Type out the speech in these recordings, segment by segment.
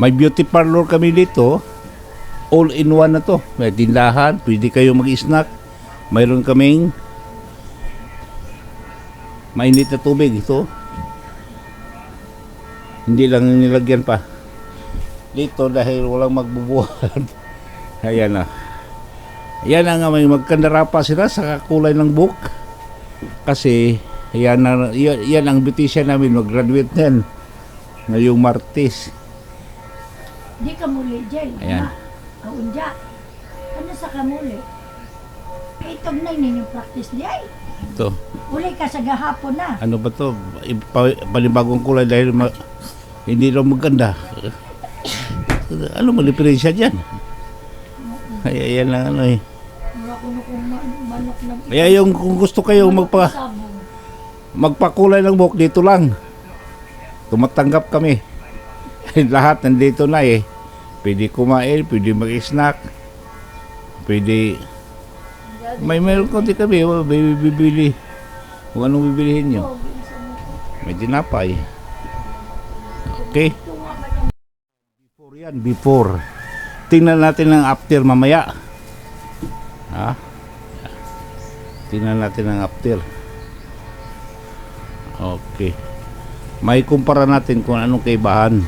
May beauty parlor kami dito. All in one na to. May tindahan, pwede kayo mag-snack. Mayroon kaming mainit na tubig ito. Hindi lang nilagyan pa. Dito dahil walang magbubuhat. Ayan na. Yan na nga, may magkandara pa sila sa kulay ng book. Kasi yan ang beautician namin. Mag-graduate na yan ngayong Martes. Di ka muli, Jay. Ayan. Kaunja. Ano sa kamuli? Itog na yun yung practice di ay. Ito. Uli ka sa gahapon na. Ano ba to? Panibagong kulay dahil hindi lang maganda. Ano mo diferensya dyan? Kaya yan lang ano eh. Wala ko na kung manok na. Kaya yung kung gusto kayo magpakulay ng buhok dito lang. Tumatanggap kami. Lahat nandito na eh. Pwede kumain, pwede mag-snack. Pwede meron konti kami, bibili. Kung anong bibilihin nyo. May dinapay. Okay. Before yan, before. Tingnan natin ang after mamaya. Ha? Tingnan natin ang after. Okay. May kumpara natin kung anong kaibahan.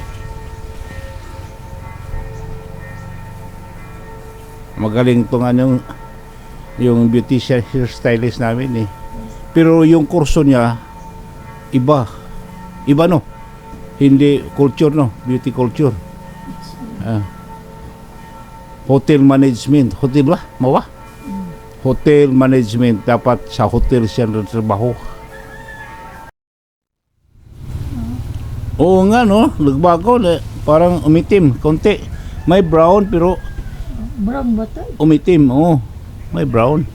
Magaling tong anong yung beautician hairstylist namin eh. Pero yung kurso niya iba no, hindi culture no, beauty culture. Hotel management, hotel ba? Mawa? Hotel management, dapat sa hotel siya trabaho. Oo nga no, nagbago, parang umitim konti. May brown pero Brown ba to? umitim, oo. May brown.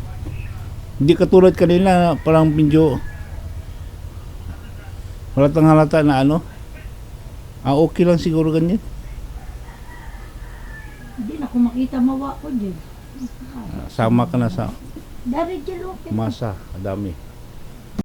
Hindi katulad kanina, parang medyo halatang halata na ano. Okay lang siguro ganyan. Hindi na ko makita mawa ko dyan. Sama ka na sa Dari dyan okay. masa, dami.